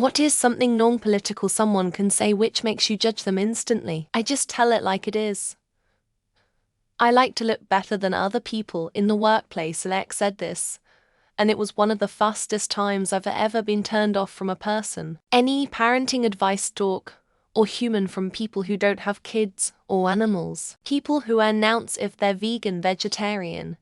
What is something non-political someone can say which makes you judge them instantly? I just tell it like it is. I like to look better than other people in the workplace. Alex said this, and it was one of the fastest times I've ever been turned off from a person. Any parenting advice talk or human from people who don't have kids or animals. People who announce if they're vegan, vegetarian.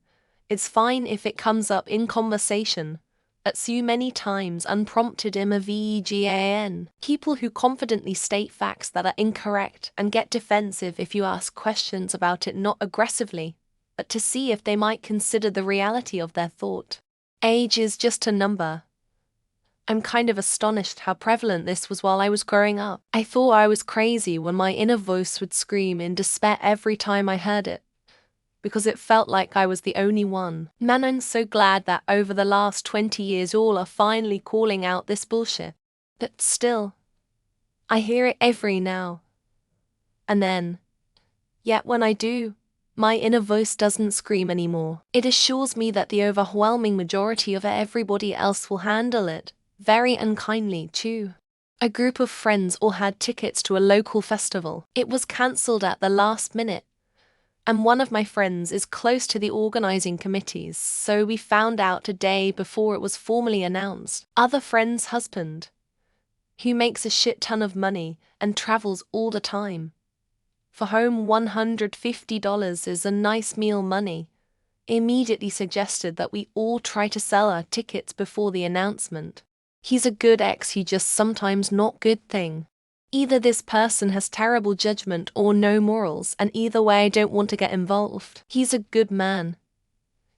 It's fine if it comes up in conversation. At so many times unprompted vegan. People who confidently state facts that are incorrect and get defensive if you ask questions about it, not aggressively, but to see if they might consider the reality of their thought. Age is just a number. I'm kind of astonished how prevalent this was while I was growing up. I thought I was crazy when my inner voice would scream in despair every time I heard it, because it felt like I was the only one. Man, I'm so glad that over the last 20 years all are finally calling out this bullshit. But still, I hear it every now and then. Yet when I do, my inner voice doesn't scream anymore. It assures me that the overwhelming majority of everybody else will handle it very unkindly too. A group of friends all had tickets to a local festival. It was cancelled at the last minute, and one of my friends is close to the organizing committees, so we found out a day before it was formally announced. Other friend's husband, who makes a shit ton of money and travels all the time, for home $150 is a nice meal money, immediately suggested that we all try to sell our tickets before the announcement. He's a good ex, he just sometimes not good thing. Either this person has terrible judgment or no morals, and either way I don't want to get involved. He's a good man.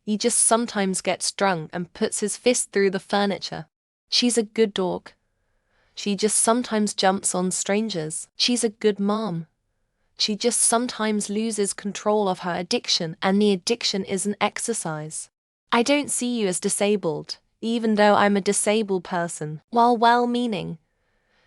He just sometimes gets drunk and puts his fist through the furniture. She's a good dog. She just sometimes jumps on strangers. She's a good mom. She just sometimes loses control of her addiction, and the addiction is an exercise. I don't see you as disabled, even though I'm a disabled person. While well-meaning,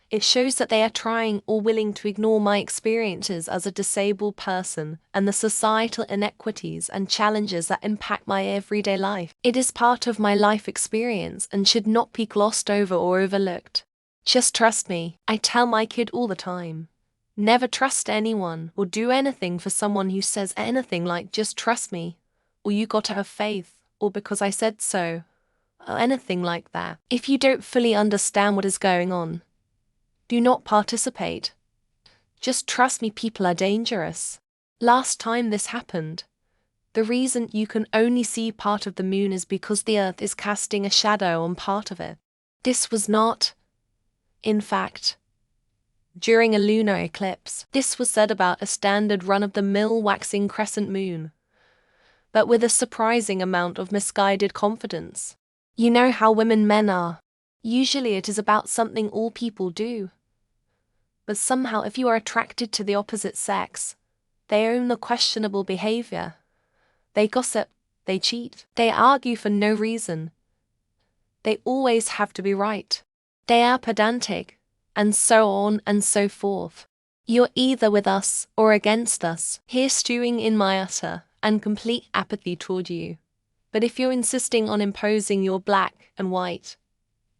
it shows that they are trying or willing to ignore my experiences as a disabled person and the societal inequities and challenges that impact my everyday life. It is part of my life experience and should not be glossed over or overlooked. Just trust me. I tell my kid all the time. Never trust anyone or do anything for someone who says anything like just trust me, or you gotta have faith, or because I said so, or anything like that. If you don't fully understand what is going on, do not participate. Just trust me, people are dangerous. Last time this happened, the reason you can only see part of the moon is because the Earth is casting a shadow on part of it. This was not, in fact, during a lunar eclipse. This was said about a standard run-of-the-mill waxing crescent moon, but with a surprising amount of misguided confidence. You know how men are. Usually it is about something all people do. But somehow if you are attracted to the opposite sex, they own the questionable behavior. They gossip, they cheat, they argue for no reason. They always have to be right. They are pedantic, and so on and so forth. You're either with us or against us, here stewing in my utter and complete apathy toward you. But if you're insisting on imposing your black and white,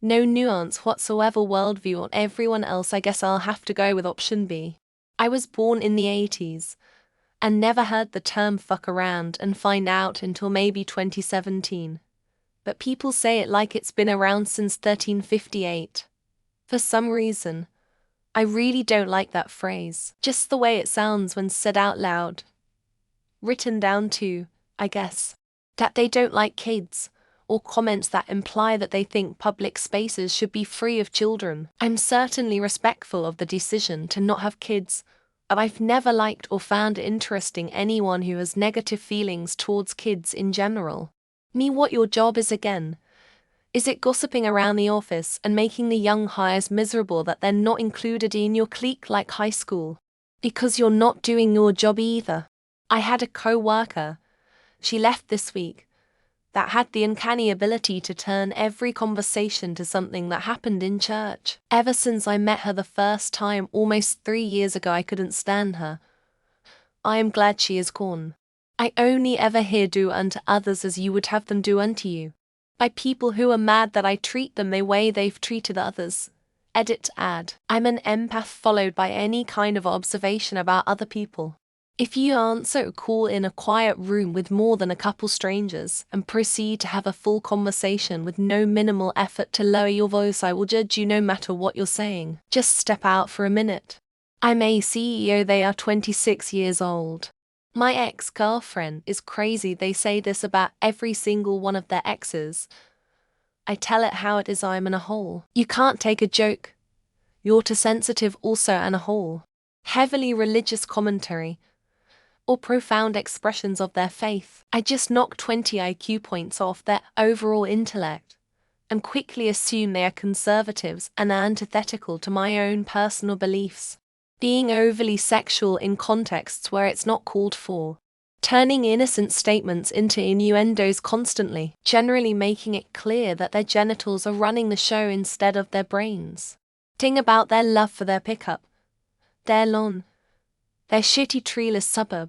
no nuance whatsoever worldview on everyone else, I guess I'll have to go with option B. I was born in the 80s and never heard the term fuck around and find out until maybe 2017. But people say it like it's been around since 1358. For some reason, I really don't like that phrase. Just the way it sounds when said out loud. Written down too, I guess. That they don't like kids, or comments that imply that they think public spaces should be free of children. I'm certainly respectful of the decision to not have kids, but I've never liked or found interesting anyone who has negative feelings towards kids in general. Me, what your job is again? Is it gossiping around the office and making the young hires miserable that they're not included in your clique like high school? Because you're not doing your job either. I had a co-worker, she left this week, that had the uncanny ability to turn every conversation to something that happened in church. Ever since I met her the first time almost 3 years ago, I couldn't stand her. I am glad she is gone. I only ever hear do unto others as you would have them do unto you. By people who are mad that I treat them the way they've treated others. Edit ad. I'm an empath followed by any kind of observation about other people. If you answer a call in a quiet room with more than a couple strangers and proceed to have a full conversation with no minimal effort to lower your voice, I will judge you no matter what you're saying. Just step out for a minute. I'm a CEO, they are 26 years old. My ex-girlfriend is crazy, they say this about every single one of their exes. I tell it how it is, I'm in a hole. You can't take a joke. You're too sensitive, also in a hole. Heavily religious commentary or profound expressions of their faith. I just knock 20 IQ points off their overall intellect and quickly assume they are conservatives and are antithetical to my own personal beliefs. Being overly sexual in contexts where it's not called for. Turning innocent statements into innuendos constantly, generally making it clear that their genitals are running the show instead of their brains. Ting about their love for their pickup, their lawn, their shitty treeless suburb,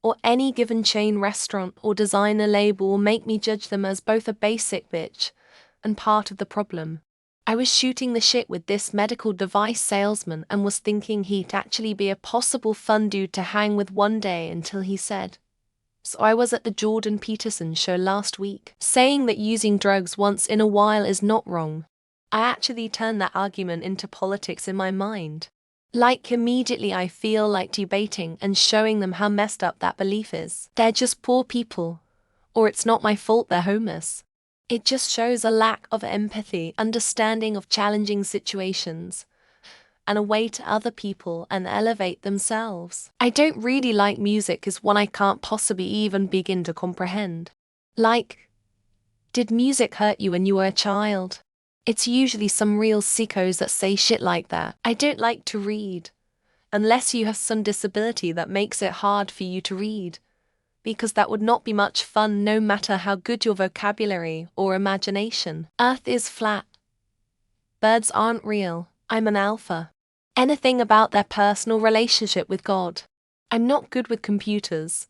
or any given chain restaurant or designer label will make me judge them as both a basic bitch and part of the problem. I was shooting the shit with this medical device salesman and was thinking he'd actually be a possible fun dude to hang with one day until he said, so I was at the Jordan Peterson show last week, saying that using drugs once in a while is not wrong. I actually turned that argument into politics in my mind. Like immediately I feel like debating and showing them how messed up that belief is. They're just poor people, or it's not my fault they're homeless. It just shows a lack of empathy, understanding of challenging situations, and a way to other people and elevate themselves. I don't really like music is one I can't possibly even begin to comprehend. Like, did music hurt you when you were a child? It's usually some real sickos that say shit like that. I don't like to read, unless you have some disability that makes it hard for you to read, because that would not be much fun no matter how good your vocabulary or imagination. Earth is flat. Birds aren't real. I'm an alpha. Anything about their personal relationship with God. I'm not good with computers.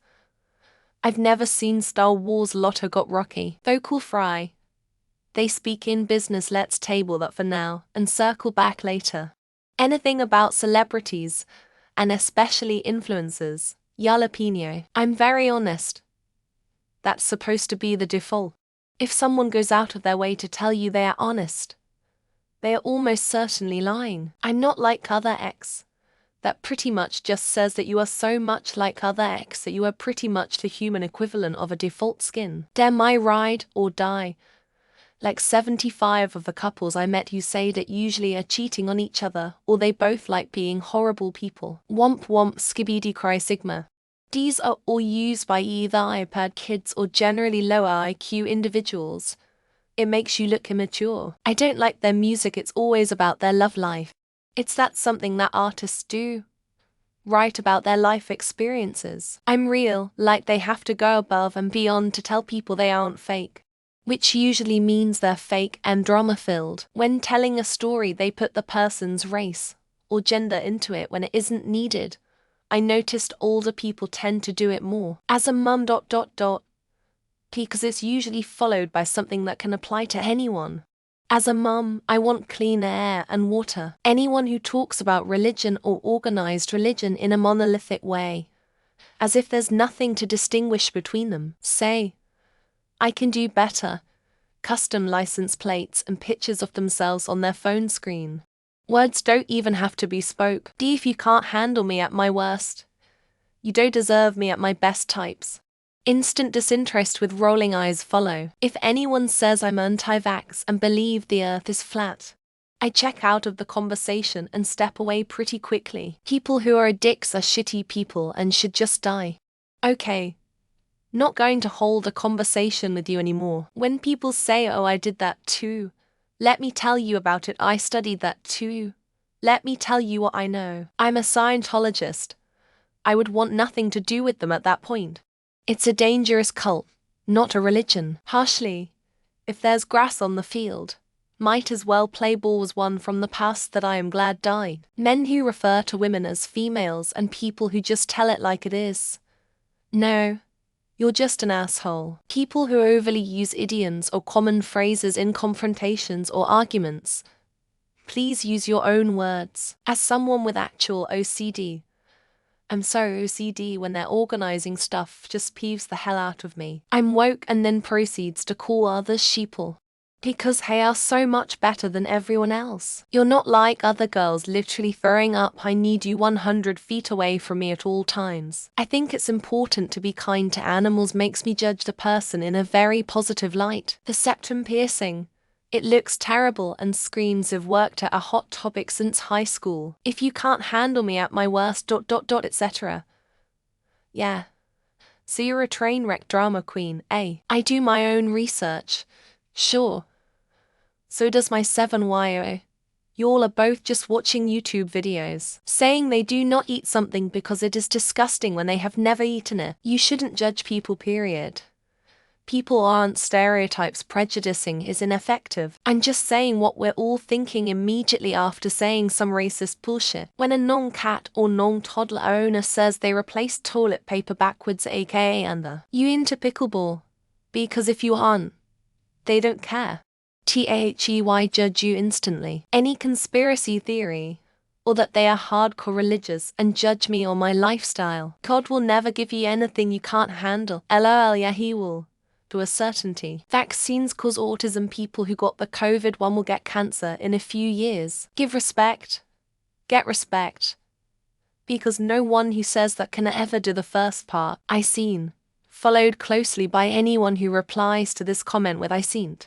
I've never seen Star Wars Lotto got Rocky. Vocal fry. They speak in business, let's table that for now and circle back later. Anything about celebrities, and especially influencers. Jalapeno. I'm very honest. That's supposed to be the default. If someone goes out of their way to tell you they are honest, they are almost certainly lying. I'm not like other ex. That pretty much just says that you are so much like other ex that you are pretty much the human equivalent of a default skin. Dare my ride or die. Like 75 of the couples I met who say that usually are cheating on each other, or they both like being horrible people. Womp womp skibidi cry sigma. These are all used by either iPad kids or generally lower IQ individuals. It makes you look immature. I don't like their music, it's always about their love life. It's that something that artists do. Write about their life experiences. I'm real, like they have to go above and beyond to tell people they aren't fake. Which usually means they're fake and drama-filled. When telling a story, they put the person's race or gender into it when it isn't needed. I noticed older people tend to do it more. As a mum ... because it's usually followed by something that can apply to anyone. As a mum, I want clean air and water. Anyone who talks about religion or organized religion in a monolithic way, as if there's nothing to distinguish between them, say, I can do better. Custom license plates and pictures of themselves on their phone screen. Words don't even have to be spoke. If you can't handle me at my worst, you don't deserve me at my best types. Instant disinterest with rolling eyes follow. If anyone says I'm anti-vax and believe the earth is flat, I check out of the conversation and step away pretty quickly. People who are dicks are shitty people and should just die. Okay. Not going to hold a conversation with you anymore. When people say, oh, I did that too, let me tell you about it. I studied that too. Let me tell you what I know. I'm a Scientologist. I would want nothing to do with them at that point. It's a dangerous cult, not a religion. Harshly, if there's grass on the field, might as well play ball was one from the past that I am glad died. Men who refer to women as females and people who just tell it like it is. No. You're just an asshole. People who overly use idioms or common phrases in confrontations or arguments. Please use your own words. As someone with actual OCD, I'm so OCD when they're organizing stuff just peeves the hell out of me. I'm woke and then proceeds to call others sheeple. Because they are so much better than everyone else. You're not like other girls literally throwing up I need you 100 feet away from me at all times. I think it's important to be kind to animals makes me judge the person in a very positive light. The septum piercing. It looks terrible and screams have worked at a hot topic since high school. If you can't handle me at my worst ... etc. Yeah. So you're a train wreck drama queen, eh? I do my own research. Sure. So does my 7YO. Y'all are both just watching YouTube videos, saying they do not eat something because it is disgusting when they have never eaten it. You shouldn't judge people, period. People aren't stereotypes, prejudicing is ineffective. I'm just saying what we're all thinking immediately after saying some racist bullshit. When a non-cat or non-toddler owner says they replaced toilet paper backwards aka under, you into pickleball. Because if you aren't, they don't care. THEY judge you instantly. Any conspiracy theory, or that they are hardcore religious and judge me or my lifestyle. God will never give you anything you can't handle. LOL, yeah he will. To a certainty. Vaccines cause autism. People who got the COVID one will get cancer in a few years. Give respect. Get respect. Because no one who says that can ever do the first part. I seen. Followed closely by anyone who replies to this comment with I seen.